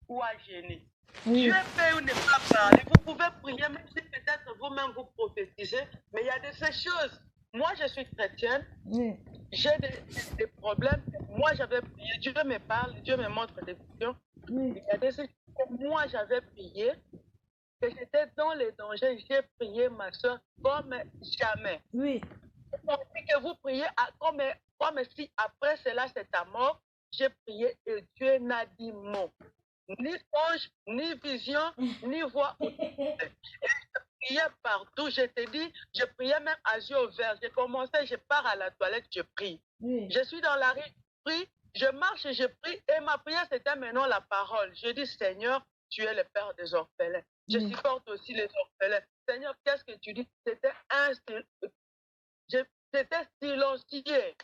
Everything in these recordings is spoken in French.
ou à gêner. Oui. Dieu peut ou ne pas parler. Vous pouvez prier, même si peut-être vous-même vous prophétisez, mais il y a de ces choses. Moi, je suis chrétienne, Oui. j'ai des problèmes. Moi, j'avais prié, Dieu me parle, Dieu me montre des visions. Oui. Il y a des choses que moi, j'avais prié, que j'étais dans les dangers. J'ai prié ma soeur comme jamais. Oui. On dit que vous priez comme si après cela, c'est ta mort. J'ai prié et Dieu n'a dit mot. Ni songe, ni vision, ni voix. Je priais partout. Je te dis, je priais même à yeux ouverts. J'ai commencé, je pars à la toilette, je prie. Oui. Je suis dans la rue, je prie, je marche et je prie. Et ma prière, c'était maintenant la parole. Je dis, Seigneur, tu es le Père des orphelins. Je Oui. supporte aussi les orphelins. Seigneur, qu'est-ce que tu dis? C'était silencieux.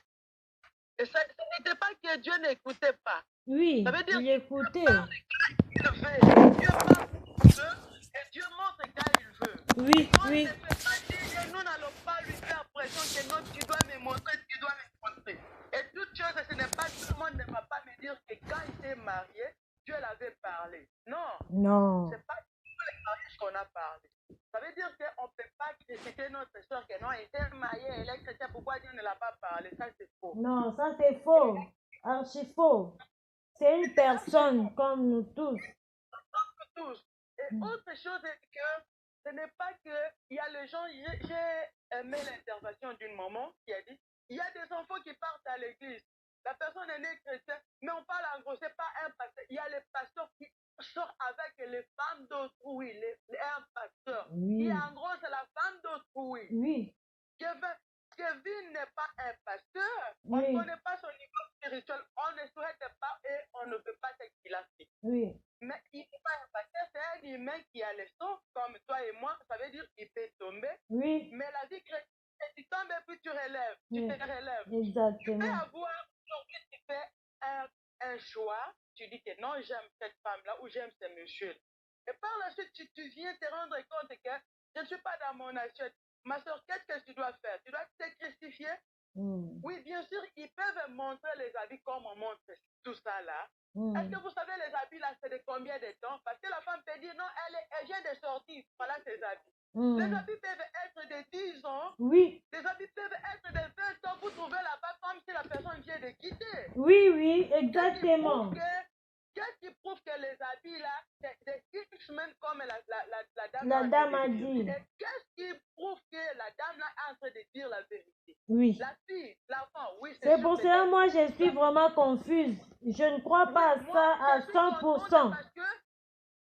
Et ce n'était pas que Dieu n'écoutait pas. Oui. Ça veut dire Il que Dieu écoutait. parle quand il veut. Dieu parle quand il veut et Dieu montre quand il veut. Oui. Quand il Oui. ne fait pas dire, nous n'allons pas lui faire pression que non, tu dois me montrer, tu dois me montrer. Et toute chose, ce n'est pas tout le monde ne va pas me dire que quand il s'est marié, Dieu l'avait parlé. Non, Non. c'est pas tous les mariages qu'on a parlé. Ça veut dire qu'on ne peut pas critiquer notre soeur que non, elle était mariée, elle est chrétienne, pourquoi Dieu ne l'a pas parlé? Ça, c'est faux. Non, ça c'est faux. Archi faux. C'est une personne comme nous tous. Tous. Et autre chose est que ce n'est pas que il y a les gens, j'ai aimé l'intervention d'une maman qui a dit, il y a des enfants qui partent à l'église. La personne est née chrétienne, mais on parle en gros, c'est pas un pasteur. Il y a les pasteurs qui sortent avec les femmes d'autrui, un pasteur. Oui. Et en gros, c'est la femme d'autrui. Oui. Kevin n'est pas un pasteur. Oui. On ne connaît pas son niveau spirituel. On ne souhaite pas et on ne peut pas ce qu'il a fait. Oui. Mais il n'est pas un pasteur, c'est un humain qui a le sang, comme toi et moi. Ça veut dire qu'il peut tomber. Oui. Mais la vie chrétienne, tu tombes et puis tu relèves. Oui. Tu te relèves. Exactement. Tu peux avoir, aujourd'hui, tu fais un choix. Tu dis que non, j'aime cette femme-là ou j'aime ce monsieur. Et par la suite, tu viens te rendre compte que je ne suis pas dans mon assiette. Ma soeur, qu'est-ce que tu dois faire? Tu dois te sacrifier. Oui, bien sûr, ils peuvent montrer les habits comme on montre tout ça là. Est-ce que vous savez les habits là, c'est de combien de temps? Parce que la femme peut dire non, elle vient de sortir, voilà ses habits. Les habits peuvent être de 10 ans. Oui. Les habits peuvent être de 20 ans. Vous trouvez là-bas comme si la personne vient de quitter. Oui, oui, exactement. Qu'est-ce qui prouve que les habits là, c'est des X-Men comme la dame La dame a dit. Et qu'est-ce qui prouve que la dame là est en train de dire la vérité? Oui. La fille, l'enfant, oui, c'est pour cela moi je suis vraiment confuse. Je ne crois pas à ça à 100%.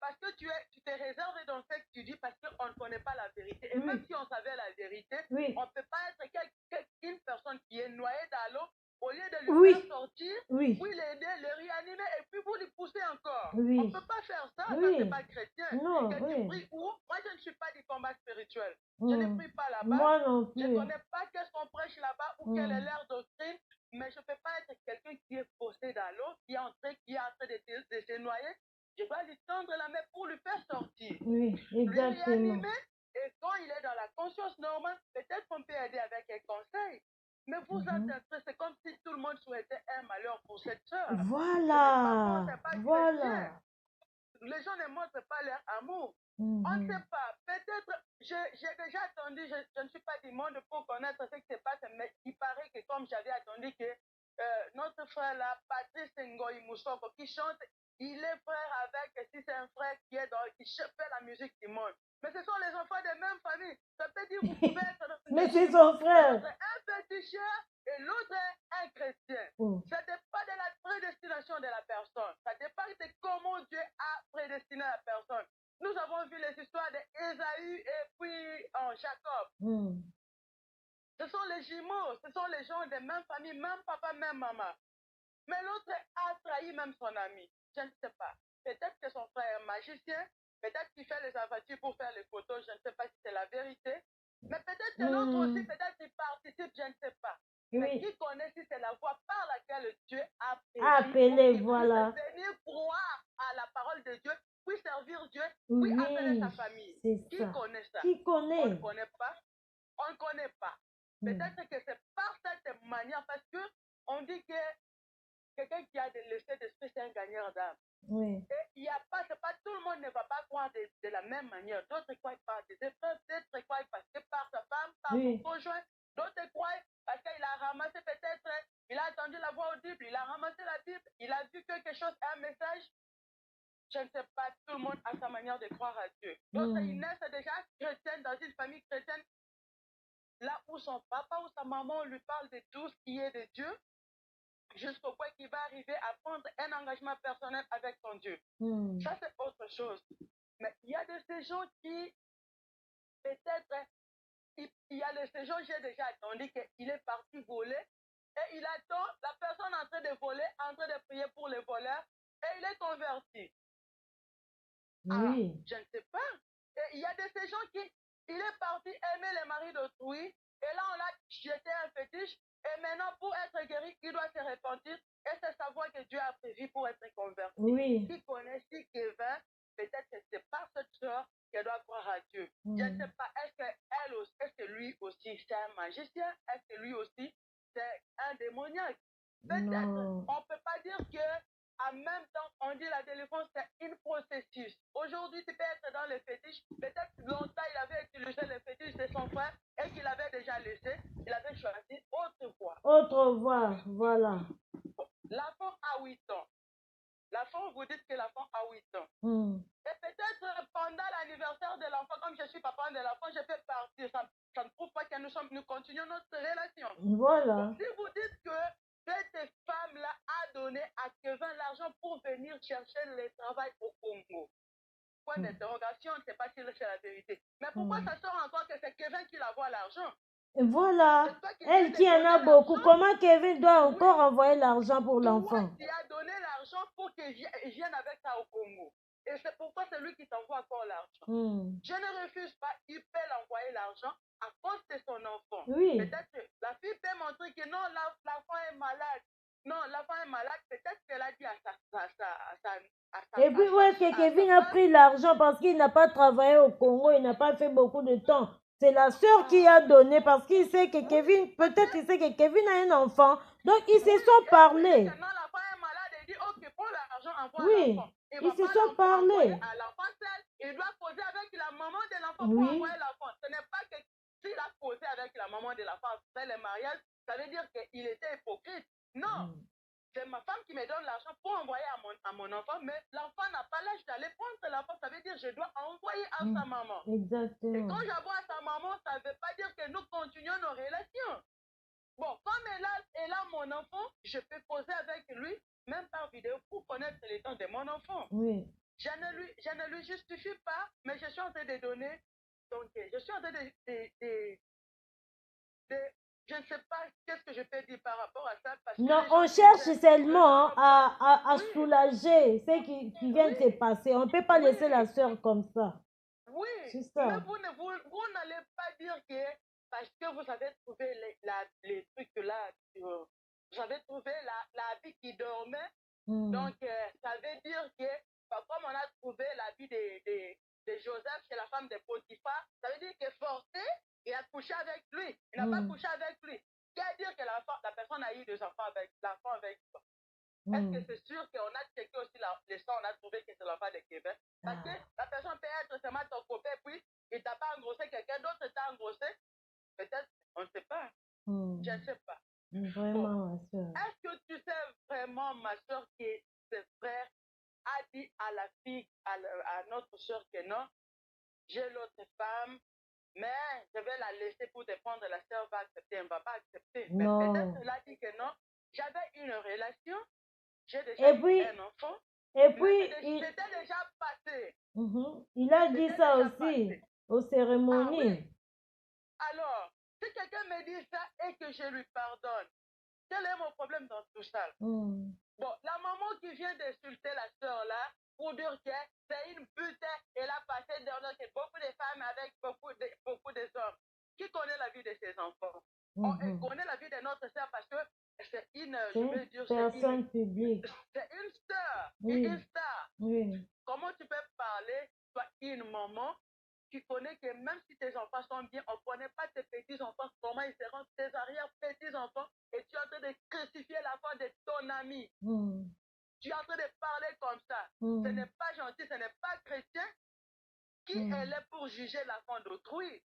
Parce que tu te réserves dans ce que tu dis parce qu'on ne connaît pas la vérité. Et même si on savait la vérité, on ne peut pas être une personne qui est noyée dans l'eau. Au lieu de lui faire sortir, l'aider, le réanimer et puis vous lui poussez encore. On ne peut pas faire ça, ça c'est pas chrétien. Non, que tu pries où? Moi je ne suis pas du combat spirituel. Je ne prie pas là-bas. Moi non plus. Je ne connais pas qu'est-ce qu'on prêche là-bas ou quelle est leur doctrine, mais je ne peux pas être quelqu'un qui est posté dans l'eau, qui est en train de se noyer. Je dois lui tendre la main pour lui faire sortir. Oui, exactement. Lui réanimer, et quand il est dans la conscience normale, peut-être qu'on peut aider avec un conseil. Mais vous êtes c'est comme si tout le monde souhaitait un malheur pour cette soeur. Voilà. Voilà. Les gens ne montrent pas leur amour. On ne sait pas. Peut-être, j'ai déjà attendu, je ne suis pas du monde pour connaître ce qui se passe, mais il paraît que comme j'avais attendu que notre frère là, Patrice Ngoï Moussoko, qui chante, il est frère avec, si c'est un frère qui est qui fait la musique du monde. Mais ce sont les enfants de même famille. Ça peut dire vous pouvez être... Mais c'est son frère. Un petit cher et l'autre un chrétien. Ça dépend de la prédestination de la personne. Ça dépend de comment Dieu a prédestiné la personne. Nous avons vu les histoires d'Ésaü et puis Jacob. Ce sont les jumeaux, ce sont les gens de même famille, même papa, même maman. Mais l'autre a trahi même son ami. Je ne sais pas. Peut-être que son frère est magicien, peut-être qu'il fait les aventures pour faire les photos, je ne sais pas si c'est la vérité. Mais peut-être que l'autre aussi, peut-être qu'il participe, je ne sais pas. Mais qui connaît si c'est la voie par laquelle Dieu a appelé, voilà. venir croire à la parole de Dieu, puis servir Dieu, puis appeler sa famille. Qui connaît ça? Qui connaît? On ne connaît pas. On ne connaît pas. Peut-être que c'est par cette manière, parce que on dit que quelqu'un qui a laissé d'esprit, c'est un gagnant d'âme. Et il n'y a pas croient de la même manière. D'autres croient par des épreuves, d'autres croient parce que par sa femme, par son conjoint. D'autres croient parce qu'il a ramassé peut-être, il a entendu la voix audible, il a ramassé la Bible, il a vu quelque chose, un message. Je ne sais pas, tout le monde a sa manière de croire à Dieu. D'autres, ils naissent déjà chrétiens dans une famille chrétienne, là où son papa ou sa maman lui parle de tout ce qui est de Dieu, jusqu'au point qu'il va arriver à prendre un engagement personnel avec son Dieu. Ça, c'est autre chose. Mais il y a de ces gens qui, peut-être, il y a de ces gens, j'ai déjà attendu qu'il est parti voler et il attend la personne en train de voler, en train de prier pour les voleurs et il est converti. Je ne sais pas. Et il y a de ces gens qui, il est parti aimer les maris d'autrui et là on l'a jeté un fétiche et maintenant pour être guéri, il doit se repentir et c'est sa voie que Dieu a prévu pour être converti. Qui connaît si Kevin, peut-être que c'est pas cette soeur qui doit croire à Dieu. Je ne sais pas, est-ce que lui aussi c'est un magicien? Est-ce que lui aussi c'est un démoniaque? Peut-être, on ne peut pas dire que en même temps, on dit la délivrance, c'est un processus. Aujourd'hui, tu peux être dans le fétiche. Peut-être longtemps, il avait utilisé le fétiche de son frère et qu'il avait déjà laissé. Il avait choisi autre voie. Autre voie, voilà. L'enfant a 8 ans. L'enfant, vous dites que l'enfant a 8 ans. Et peut-être pendant l'anniversaire de l'enfant, comme je suis papa de l'enfant, je peux partir. Ça ne prouve pas que nous continuons notre relation. Voilà. Donc, si vous dites que cette femme-là a donné à Kevin l'argent pour venir chercher le travail au Congo. Point d'interrogation, on ne sait pas si c'est la vérité. Mais pourquoi ça sort encore que c'est Kevin qui la voit l'argent? Voilà. Elle qui en a beaucoup. Comment Kevin doit encore envoyer l'argent pour l'enfant? Toi, tu as donné l'argent pour qu'il vienne avec ça au Congo. Et c'est pourquoi c'est lui qui t'envoie encore l'argent. Je ne refuse pas, il peut l'envoyer l'argent à cause de son enfant. Peut-être que la fille peut montrer que non, l'enfant est malade. Non, l'enfant est malade, peut-être qu'elle a dit à sa Et puis où est-ce que Kevin a pris l'argent parce qu'il n'a pas travaillé au Congo, il n'a pas fait beaucoup de temps. C'est la sœur qui a donné parce qu'il sait que Kevin, peut-être il sait que Kevin a un enfant, donc ils se sont parlé. Non, l'enfant est malade, il dit ok, prends l'argent, envoie Oui, ils se sont parlé. À l'enfant seul, il doit poser avec la maman de l'enfant pour envoyer l'enfant. Ce n'est pas que s'il a posé avec la maman de l'enfant après le mariage, ça veut dire qu'il était hypocrite. Non. C'est ma femme qui me donne l'argent pour envoyer à mon enfant, mais l'enfant n'a pas l'âge d'aller prendre l'enfant. Ça veut dire que je dois envoyer à sa maman. Exactement. Et quand j'envoie à sa maman, ça ne veut pas dire que nous continuons nos relations. Bon, comme elle a mon enfant, je peux poser avec lui, même par vidéo, pour connaître les temps de mon enfant. Je ne lui justifie pas, mais je suis en train de donner. Donc, je suis en train je ne sais pas qu'est-ce que je peux dire par rapport à ça. Parce non, que on cherche seulement à soulager ce qui vient de se passer. On ne peut pas laisser la sœur comme ça. Oui, c'est ça. Mais vous n'allez pas dire que parce que vous avez trouvé les trucs là, vous avez trouvé la vie qui dormait. Donc, ça veut dire que comme on a trouvé la vie de Joseph chez la femme de Potiphar, ça veut dire que forcé, il a couché avec lui. Il n'a pas couché avec lui. Qu'à dire que la personne a eu des enfants avec l'enfant avec toi. Est-ce que c'est sûr qu'on a checké aussi les sangs, on a trouvé que c'est l'enfant de Kevin? Parce que la personne peut être seulement ton copain, puis il t'a pas engrossé, quelqu'un d'autre t'a engrossé. Peut-être, on ne sait pas. Je ne sais pas. Vraiment, ma soeur. Est-ce que tu sais vraiment, ma soeur, que ses frères a dit à la fille, à notre soeur que non, j'ai l'autre femme, mais je vais la laisser pour te prendre, la soeur va accepter, elle ne va pas accepter. Mais peut-être elle a dit que non, j'avais une relation, j'ai déjà eu un enfant, et puis c'était déjà passé. Il a dit ça aussi aux cérémonies. Alors, si quelqu'un me dit ça et que je lui pardonne, quel est mon problème dans tout ça? Bon, la maman qui vient d'insulter la soeur là, pour dire que c'est une pute, elle a passé derrière beaucoup de femmes avec beaucoup d'hommes. Qui connaît la vie de ses enfants? On connaît la vie de notre soeur parce que c'est une, personne publique. C'est une star. Une star. Comment tu peux parler, toi, une maman qui connaît que même si tes enfants sont bien, on ne connaît pas tes petits-enfants, comment ils seront, tes arrière-petits-enfants, et tu es en train de crucifier la foi de ton ami. Tu es en train de parler comme ça. Ce n'est pas gentil, ce n'est pas chrétien. Qui elle est pour juger l'enfant d'autrui?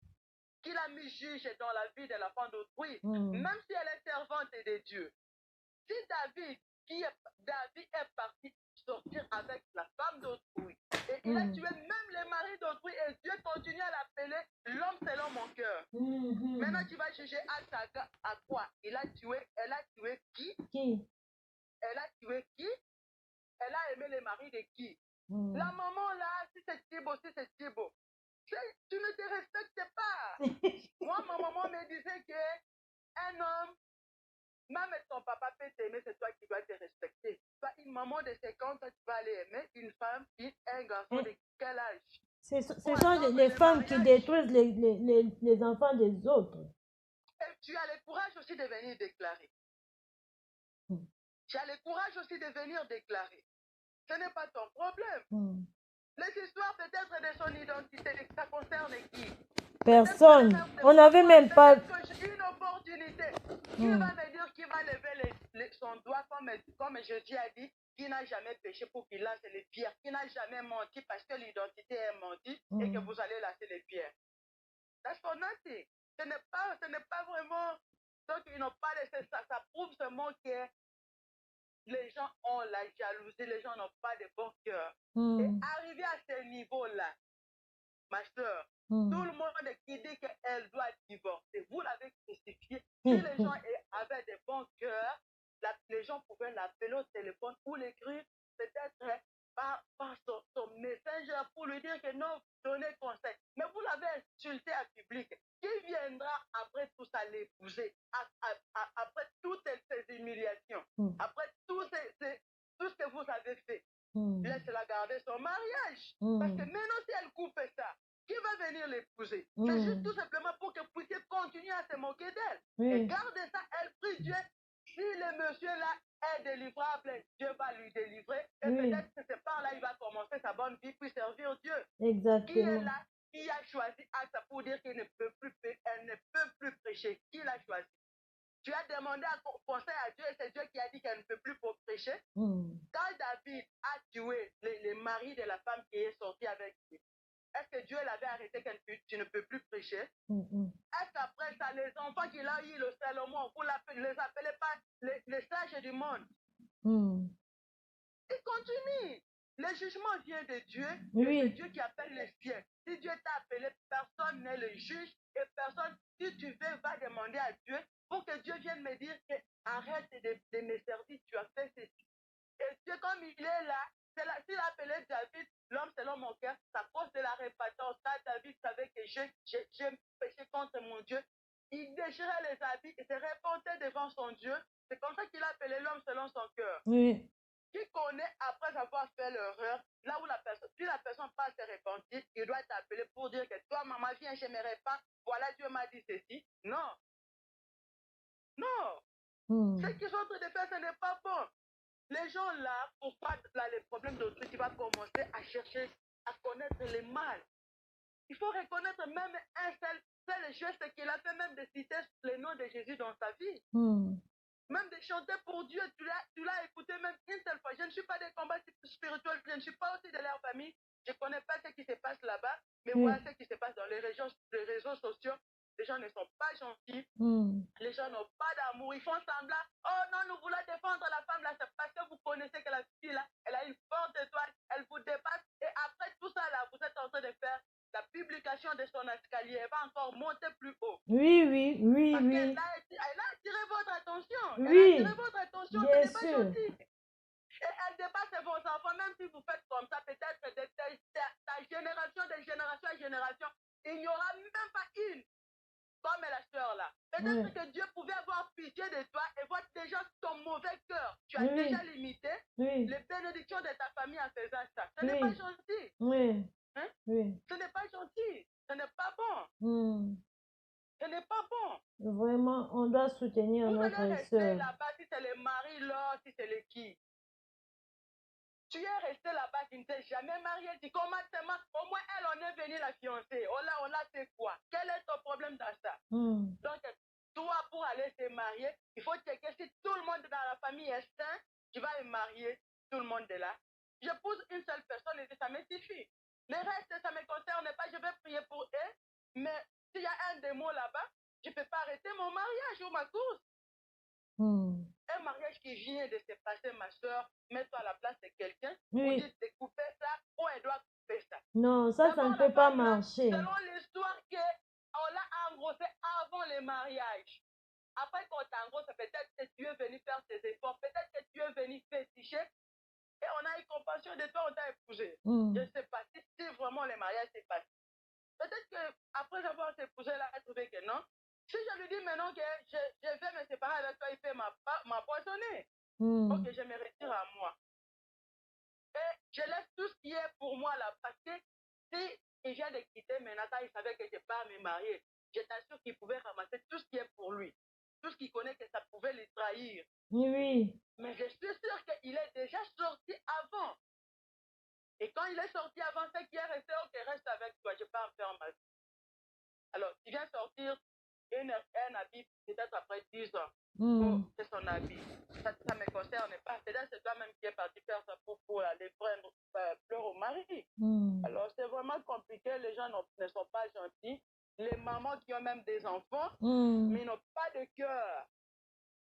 Qui l'a mis juge dans la vie de l'enfant d'autrui? Même si elle est servante de Dieu. Si David est parti sortir avec la femme d'autrui, et il a tué même les maris d'autrui, et Dieu continue à l'appeler l'homme selon mon cœur. Maintenant, tu vas juger à quoi? Elle a tué qui? Elle a tué qui? Elle a aimé les maris de qui? La maman là, si c'est Thibaut, tu ne te respectes pas. Moi, ma maman me disait qu'un homme, même ton papa peut t'aimer, c'est toi qui dois te respecter. Toi, une maman de 50 ans, tu vas aller aimer une femme, un garçon de quel âge? Ce sont les femmes qui détruisent les enfants des autres. Et tu as le courage aussi de venir déclarer. Tu as le courage aussi de venir déclarer. Ce n'est pas ton problème. Les histoires peut-être de son identité, ça concerne qui? Personne. On n'avait même pas une opportunité. Qui va me dire qu'il va lever son doigt comme Jésus a dit, qui n'a jamais péché pour qu'il lâche les pierres, qui n'a jamais menti parce que l'identité est menti et que vous allez lâcher les pierres. That's for nothing. Ce n'est pas vraiment. Donc ils n'ont pas laissé ça. Ça prouve seulement que les gens ont la jalousie, les gens n'ont pas de bon cœur. Et arriver à ce niveau-là, ma soeur, tout le monde qui dit qu'elle doit divorcer, vous l'avez crucifié. Si les gens avaient de bons cœurs, les gens pouvaient l'appeler au téléphone ou l'écrire peut-être par son messenger pour lui dire que non, donnez conseil. Mais vous l'avez insulté à public. Qui viendra après tout ça l'épouser? Après toutes ces humiliations, après tout ce que vous avez fait, laisse-la garder son mariage. Parce que maintenant, si elle coupe ça, qui va venir l'épouser? C'est juste tout simplement pour que vous puissiez continuer à se moquer d'elle. Et gardez ça, elle prie Dieu. Si le monsieur-là est délivrable, Dieu va lui délivrer. Et peut-être que c'est par là il va commencer sa bonne vie, puis servir Dieu. Exactement. Qui est là? Qui a choisi Asa pour dire qu'elle ne peut plus prêcher? Qui l'a choisi? Tu as demandé à conseil à Dieu et c'est Dieu qui a dit qu'elle ne peut plus prêcher. Quand David a tué les maris de la femme qui est sortie avec lui, est-ce que Dieu l'avait arrêté qu'elle tu ne peux plus prêcher? Est-ce qu'après ça, les enfants qu'il a eu, le Salomon, vous ne les appelez pas les sages du monde? Il continue. Le jugement vient de Dieu. C'est Dieu qui appelle les siens. Si Dieu t'a appelé, personne n'est le juge et personne, si tu veux, va demander à Dieu pour que Dieu vienne me dire que arrête de me servir, tu as fait ceci. Et Dieu, comme il est là, s'il a appelé David, l'homme selon mon cœur, c'est à cause de la répétence. Quand David savait que j'ai péché contre mon Dieu, il déchirait les habits et se repentait devant son Dieu. C'est comme ça qu'il a appelé l'homme selon son cœur. Qui connaît après avoir fait l'erreur, là où si la personne passe se repentir, il doit t'appeler pour dire que toi, maman, viens, je me répands, voilà, Dieu m'a dit ceci. Non. Ce qu'ils sont en train de faire, ce n'est pas bon. Les gens là, pour pas les problèmes d'autrui, tu vas commencer à chercher à connaître les mal. Il faut reconnaître même un seul geste qu'il a fait, même de citer le nom de Jésus dans sa vie. Même de chanter pour Dieu, tu l'as écouté même une seule fois. Je ne suis pas des combats spirituels, je ne suis pas aussi de leur famille. Je ne connais pas ce qui se passe là-bas, mais voilà ce qui se passe dans les réseaux sociaux. Les gens ne sont pas gentils, les gens n'ont pas d'amour, ils font semblant. Oh non, nous voulons défendre la femme là, c'est parce que vous connaissez que la fille là, elle a une forte étoile, elle vous dépasse. Et après tout ça là, vous êtes en train de faire la publication de son escalier, elle va encore monter plus haut. Parce qu'elle a attiré votre attention. Elle a attiré votre attention, ce n'est pas gentil. Et elle dépasse vos enfants, même si vous faites comme ça, peut-être de ta génération, de génération à génération, il n'y aura même pas une comme la sœur là. Peut-être que Dieu pouvait avoir pitié de toi et voir déjà ton mauvais cœur. Tu as déjà limité les bénédictions de ta famille en faisant ça. Ce n'est pas gentil. Ce n'est pas gentil. Ce n'est pas bon. Ce n'est pas bon. Vraiment, on doit soutenir notre sœur. Vous allez rester là-bas si c'est le mari là, si c'est le qui. Tu es resté là-bas, tu ne t'es jamais marié. Tu commences seulement, au moins elle, on est venu la fiancer. On a fait quoi? Quel est ton problème dans ça? Donc, toi, pour aller te marier, il faut checker si tout le monde dans la famille est sain, tu vas me marier, tout le monde est là. J'épouse une seule personne et ça me suffit. Le reste, ça ne me concerne pas. Je vais prier pour eux. Mais s'il y a un démon là-bas, je ne peux pas arrêter mon mariage ou ma course. Un mariage qui vient de se passer, ma soeur, mets-toi à la place de quelqu'un pour dire de couper ça ou elle doit couper ça. Non, ça ne peut pas marcher. Selon l'histoire qu'on l'a engrossé avant le mariage. Après qu'on t'a engrossé, peut-être que tu es venu faire tes efforts, peut-être que tu es venu féticher et on a eu compassion de toi, on t'a épousé. Je ne sais pas si vraiment le mariage s'est passé. Peut-être qu'après avoir épousé, elle a trouvé que non. Si je lui dis maintenant que je vais me séparer avec toi, il peut m'empoisonner. Ok, je me retire à moi. Et je laisse tout ce qui est pour moi là, parce que si il vient de quitter maintenant, il savait que je ne vais pas me marier. Je t'assure qu'il pouvait ramasser tout ce qui est pour lui. Tout ce qu'il connaît que ça pouvait le trahir. Oui. Mais je suis sûr qu'il est déjà sorti avant. Et quand il est sorti avant, c'est qui est resté, ok, reste avec toi, je ne vais pas en faire ma vie. Alors, tu viens sortir un habit peut-être après 10 ans. C'est son habit. Ça ne me concerne pas. Peut-être c'est toi-même qui es parti faire ça pour aller prendre pleurs au mari. Alors, c'est vraiment compliqué. Les gens ne sont pas gentils. Les mamans qui ont même des enfants, mais n'ont pas de cœur.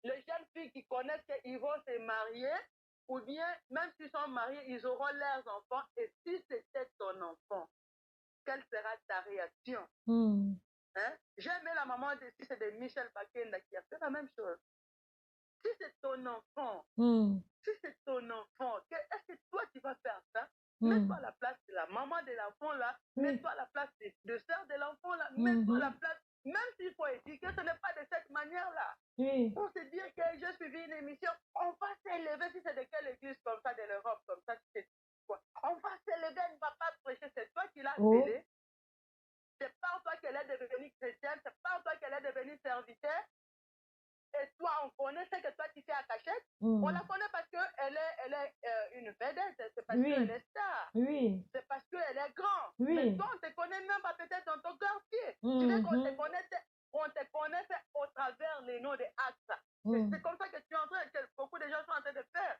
Les jeunes filles qui connaissent qu'ils vont se marier, ou bien, même s'ils sont mariés, ils auront leurs enfants. Et si c'était ton enfant, quelle sera ta réaction? Hein? J'ai aimé la maman si c'est de Michel Bakenda qui a fait la même chose. Si c'est ton enfant, est-ce que toi tu vas faire ça? Mets-toi à la place de la maman de l'enfant là, mets-toi à la place de sœur de l'enfant là, mets-toi à la place, même s'il faut éduquer, ce n'est pas de cette manière-là. Pour se dire que j'ai suivi une émission, on va s'élever, si c'est de quelle église comme ça, de l'Europe comme ça, quoi. On va s'élever, elle ne va pas prêcher, c'est toi qui l'as appelé. C'est pas toi qu'elle est devenue chrétienne, c'est pas toi qu'elle est devenue serviteur. Et toi, on connaît ce que toi tu fais à cachette. On la connaît parce qu'elle est une vedette, c'est parce qu'elle est star. C'est parce qu'elle est grande. Mais toi, on te connaît même pas peut-être dans ton quartier. Tu veux qu'on te connaisse au travers les noms des actes. C'est comme ça que tu es en train, que beaucoup de gens sont en train de faire.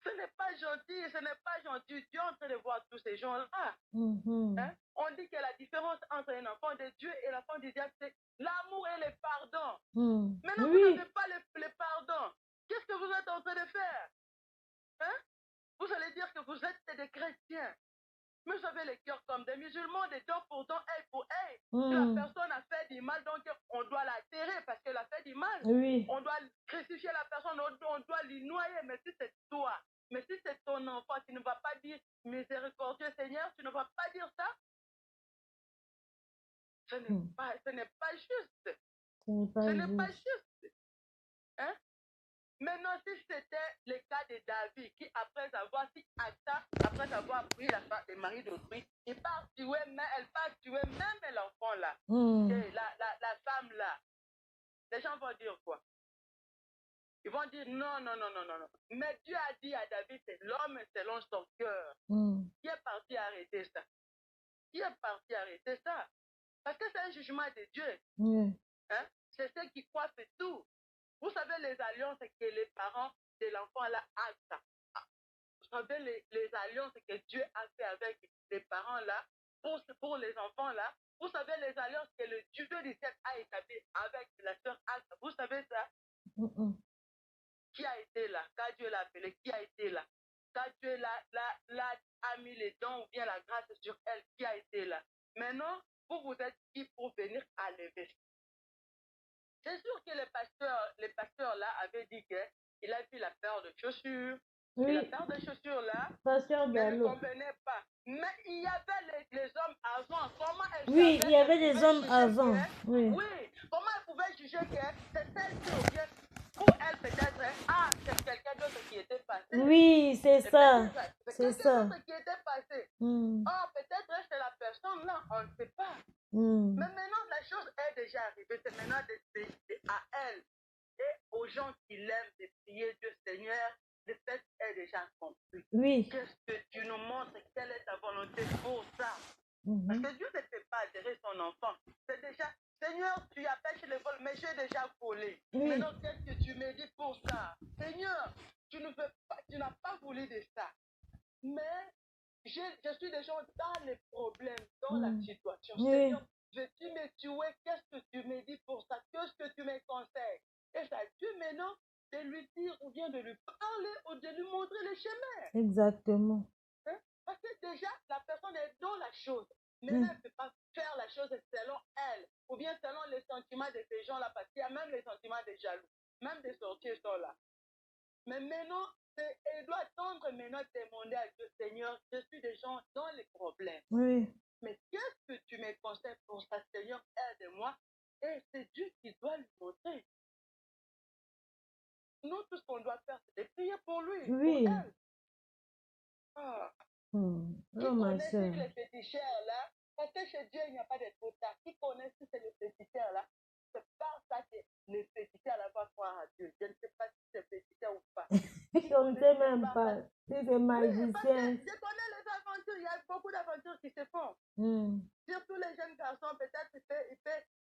Ce n'est pas gentil, ce n'est pas gentil. Tu es en train de voir tous ces gens-là. Hein? On dit que la différence entre un enfant de Dieu et l'enfant du diable, c'est l'amour et le pardon. Maintenant, vous n'avez pas le pardon. Qu'est-ce que vous êtes en train de faire? Hein? Vous allez dire que vous êtes des chrétiens. Mais vous avez le cœur comme des musulmans, des dents pour dents, œil pour œil. Si la personne a fait du mal, donc on doit la terrer parce qu'elle a fait du mal. On doit crucifier la personne, on doit l'y noyer. Mais si c'est toi, mais si c'est ton enfant, tu ne vas pas dire miséricordieux Seigneur, tu ne vas pas dire ça. Ce n'est pas juste. Ce n'est pas juste. Hein? Maintenant, si c'était le cas de David, qui après avoir pris le mari d'autrui, elle part tuer même l'enfant là, la femme là. Les gens vont dire quoi? Ils vont dire non. Mais Dieu a dit à David, c'est l'homme selon son cœur. Qui est parti arrêter ça? Parce que c'est un jugement de Dieu. Hein? C'est ceux qui coiffent tout. Vous savez les alliances que les parents de l'enfant là ont. Vous savez les alliances que Dieu a fait avec les parents là, pour les enfants là. Vous savez les alliances que le Dieu du ciel a établies avec la sœur Alta. Vous savez ça? Qui a été là? Quand Dieu l'a appelé, qui a été là? Quand Dieu a mis les dons ou bien la grâce sur elle, qui a été là? Maintenant, vous êtes qui pour venir à l'évêché? C'est sûr que les pasteurs là avaient dit qu'il a vu la paire de chaussures. Et la paire de chaussures là, ne lui convenait pas. Mais il y avait les hommes avant. Comment elle il y avait des hommes avant. Oui, comment elle pouvait juger que c'est celle-ci ou bien pour elle peut-être, c'est quelqu'un d'autre qui était passé. Oui, c'est ça. C'est quelqu'un d'autre qui était passé. Peut-être c'est la personne là, on ne sait pas. Mais maintenant, la chose est déjà arrivée. C'est maintenant à elle et aux gens qui l'aiment de prier Dieu Seigneur. Le fait est déjà compris. Qu'est-ce que tu nous montres? Quelle est ta volonté pour ça? Parce que Dieu ne fait pas adhérer son enfant. C'est déjà, Seigneur, tu appelles chez le vol, mais j'ai déjà volé. Maintenant, qu'est-ce que tu me dis pour ça? Seigneur, tu n'as pas voulu de ça. Mais je suis déjà dans les problèmes, dans la situation. Oui. Seigneur, veux-tu me tuer? Qu'est-ce que tu me dis pour ça? Qu'est-ce que tu me conseilles? Et c'est à Dieu maintenant de lui dire ou bien de lui parler ou de lui montrer le chemin. Exactement. Hein? Parce que déjà, la personne est dans la chose. Mais elle ne peut pas faire la chose selon elle ou bien selon les sentiments de ces gens-là, parce qu'il y a même les sentiments des jaloux, même des sorciers sont là. Mais maintenant, elle doit attendre maintenant de demander à Dieu, Seigneur, je suis des gens dans les problèmes. Oui. Mais qu'est-ce que tu me conseilles pour ça, Seigneur, aide-moi. Et c'est Dieu qui doit lui montrer. Nous, tout ce qu'on doit faire, c'est de prier pour lui, Oui. pour elle. Ah. Oh, Qui ma connaît soeur. les féticheurs là? Parce que chez Dieu, il n'y a pas de trop tard. Qui connaît si c'est les féticheurs là? C'est par ça que les féticheurs là vont croire à Dieu. Je ne sais pas si c'est féticheur ou pas. On ne sait même pas si c'est magicien. Oui, parce que je connais les aventures. Il y a beaucoup d'aventures qui se font. Surtout les jeunes garçons, peut-être,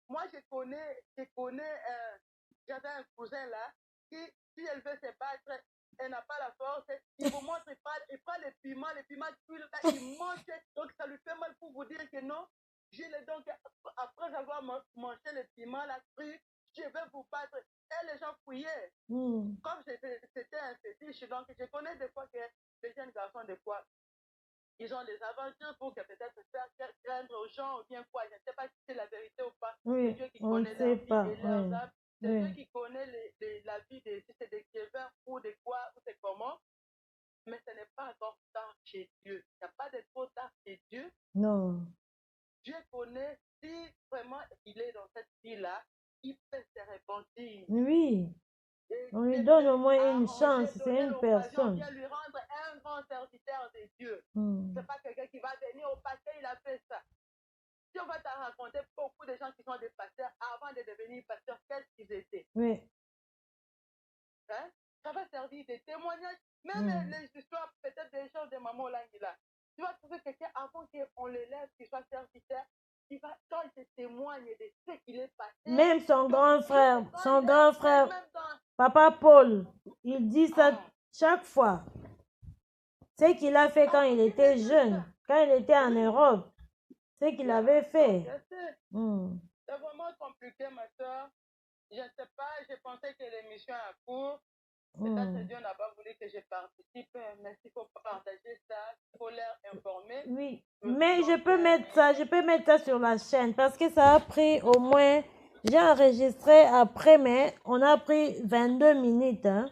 moi, je connais, j'avais un cousin là, qui, si elle veut se battre, elle n'a pas la force, il vous montre, il prend les piments cuits, il mange, donc ça lui fait mal pour vous dire que non. Donc, après avoir mangé les piments, la cru, je vais vous battre. Et les gens fouillaient. Comme c'était un fétiche, donc je connais des fois que les jeunes garçons, des fois, ils ont des aventures pour que peut-être faire craindre aux gens ou bien quoi. Je ne sais pas si c'est la vérité ou pas. Oui, C'est Dieu qui on connaît ne sait leur vie pas. et leurs âmes. C'est Oui. Dieu qui connaît la vie si c'est des Kevin ou de quoi ou c'est comment. Mais ce n'est pas encore tard chez Dieu. Il n'y a pas de trop tard chez Dieu. Non. Dieu connaît si vraiment il est dans cette vie-là, il peut se repentir. Oui. On lui donne au moins une chance, c'est une personne. Bien lui rendre un grand serviteur de Dieu. C'est pas quelqu'un qui va venir au passé, il a fait ça. Si on va te raconter beaucoup de gens qui sont des pasteurs avant de devenir pasteurs, qu'est-ce qu'ils étaient? Oui. Hein? Ça va servir de témoignage. Même les histoires, peut-être des choses de maman Langila. Tu vas trouver quelqu'un avant qu'on le laisse, qu'il soit serviteur. Quand il te témoigne de ce qu'il est passé. Même son grand frère, Papa Paul, il dit ça chaque fois. Ce qu'il a fait quand il était jeune, quand il était en Europe, ce qu'il avait fait. C'est vraiment compliqué, ma soeur. Je ne sais pas, je pensais que l'émission est à court. Peut-être Dieu n'a pas voulu que je participe, mais s'il faut partager ça, il faut leur informer. Oui, mais je peux mettre ça sur la chaîne parce que ça a pris au moins, j'ai enregistré après, mais on a pris 22 minutes. Hein.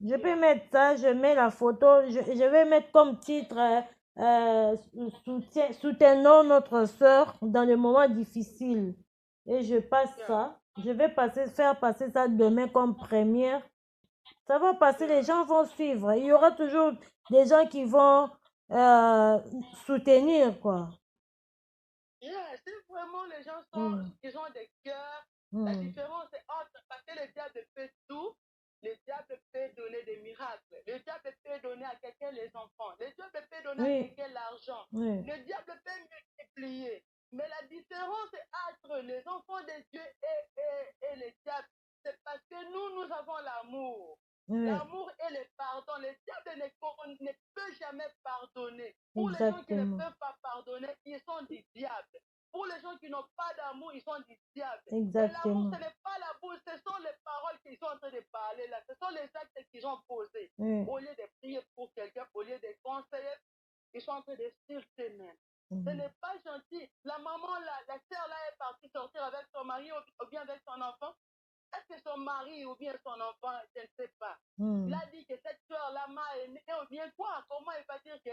Je peux mettre ça, je mets la photo, je vais mettre comme titre soutenons notre soeur dans les moments difficiles. Et je passe ça. Je vais faire passer ça demain comme première. Ça va passer, les gens vont suivre. Il y aura toujours des gens qui vont soutenir, quoi. Si vraiment les gens ils ont des cœurs, la différence est entre, parce que le diable fait tout, le diable peut donner des miracles, le diable peut donner à quelqu'un les enfants, le diable peut donner à quelqu'un l'argent, le diable peut multiplier. Mais la différence entre les enfants de Dieu et le diable, c'est parce que nous avons l'amour. L'amour et le pardon. Le diable ne peut jamais pardonner. Pour les gens qui ne peuvent pas pardonner, ils sont des diables. Pour les gens qui n'ont pas d'amour, ils sont des diables. Exactement. Et l'amour, ce n'est pas la bouche, ce sont les paroles qu'ils sont en train de parler là. Ce sont les actes qu'ils ont posés. Au lieu de prier pour quelqu'un, au lieu de conseiller, ils sont en train de suivre eux-mêmes. Ce n'est pas gentil. La maman là, la sœur là est partie sortir avec son mari ou bien avec son enfant. Est-ce que son mari ou bien son enfant, je ne sais pas. Il a dit que cette soeur-là m'a aimé ou bien quoi? Comment il va dire que...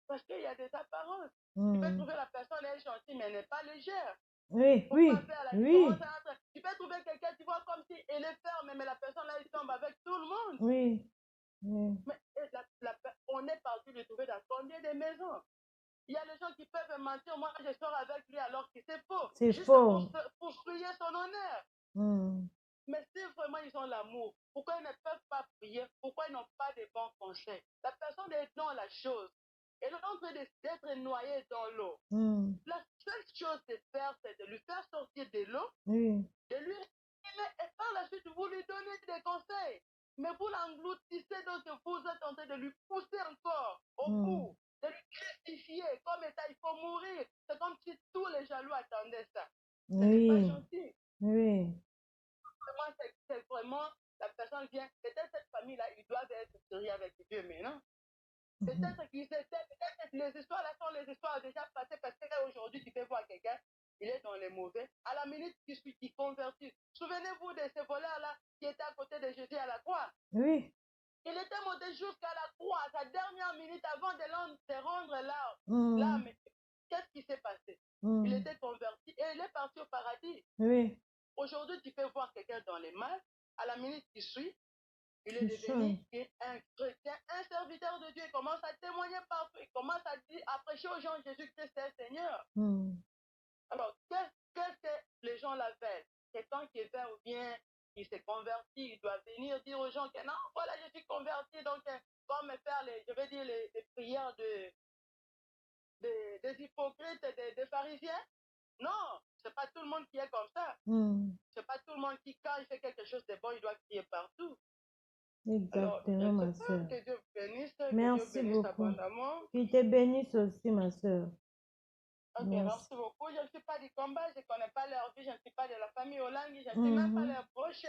Parce qu'il y a des apparences. Tu peux trouver la personne, elle est gentille, mais elle n'est pas légère. Oui. Tu peux trouver quelqu'un, tu vois, comme si elle est ferme, mais la personne là, il tombe avec tout le monde. Mais on est parti de trouver dans combien de maisons? Il y a des gens qui peuvent mentir. Moi, je sors avec lui alors que c'est faux. C'est faux. Pour souiller son honneur. Mais si vraiment ils ont l'amour, pourquoi ils ne peuvent pas prier? Pourquoi ils n'ont pas de bons conseils? La personne est dans la chose. Elle est en train d'être noyée dans l'eau. La seule chose de faire, c'est de lui faire sortir de l'eau, de lui respirer et par la suite, vous lui donnez des conseils. Mais vous l'engloutissez, donc vous êtes en train de lui pousser encore au bout, de lui tuer. Comme état, il faut mourir. C'est comme si tous les jaloux attendaient ça. Ce Oui. n'est pas gentil. Oui. C'est vraiment, la personne vient, peut-être cette famille-là, ils doivent être sérieux avec Dieu maintenant. Peut-être qu'ils étaient, peut-être les histoires là sont les histoires déjà passées parce que là aujourd'hui tu peux voir quelqu'un, il est dans les mauvais. À la minute qui suit, il convertit. Souvenez-vous de ce voleur-là qui était à côté de Jésus à la croix. Oui. Il était monté jusqu'à la croix, à sa dernière minute avant de rendre Mm. l'âme. Qu'est-ce qui s'est passé? Il était converti et il est parti au paradis. Oui. Aujourd'hui, tu peux voir quelqu'un dans les mains, à la minute qui suit, il est devenu un chrétien, un serviteur de Dieu. Il commence à témoigner partout. Il commence à prêcher aux gens Jésus-Christ est Seigneur. Alors, qu'est-ce que les gens l'appellent? Quelqu'un qui est fait ou bien il s'est converti, il doit venir dire aux gens que non, voilà, je suis converti, donc comme faire les prières des hypocrites, des pharisiens. Non, c'est pas tout le monde qui est comme ça. C'est pas tout le monde qui, quand il fait quelque chose de bon, il doit crier partout. Exactement, ma soeur. Que Dieu bénisse, merci que Dieu bénisse beaucoup. abondamment. Qu'il te bénisse aussi, ma soeur. Ok, merci beaucoup. Je ne suis pas du combat, je ne connais pas leur vie, je ne suis pas de la famille Hollande, je ne suis même pas leurs proches.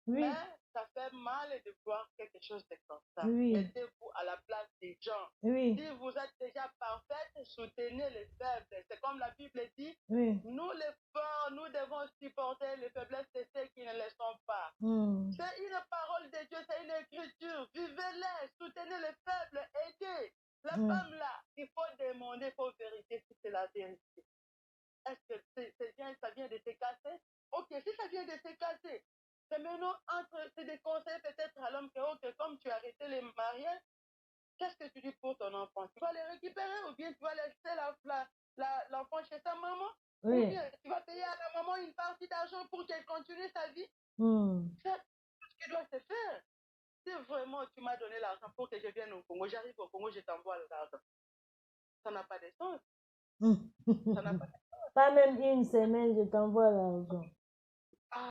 Oui. Mais ça fait mal de voir quelque chose de comme ça. Oui. Mettez-vous à la place des gens. Oui. Si vous êtes déjà parfaite, soutenez les faibles. C'est comme la Bible dit, Oui. nous les forts, nous devons supporter les faiblesses de ceux qui ne le sont pas. C'est une parole de Dieu, c'est une écriture. Vivez-les, soutenez les faibles, aidez. La femme là, il faut demander, il faut vérifier si c'est la vérité. Est-ce que ça vient de se casser? Ok, si ça vient de se casser, c'est maintenant c'est des conseils peut-être à l'homme que ok, comme tu as arrêté les mariages, qu'est-ce que tu dis pour ton enfant? Tu vas les récupérer ou bien tu vas laisser l'enfant chez sa maman? Oui. Ou bien tu vas payer à la maman une partie d'argent pour qu'elle continue sa vie? C'est ce qui doit se faire. Si vraiment tu m'as donné l'argent pour que je vienne au Congo, j'arrive au Congo, je t'envoie l'argent. Ça n'a pas de sens. Ça n'a pas de sens. Pas même une semaine, je t'envoie l'argent.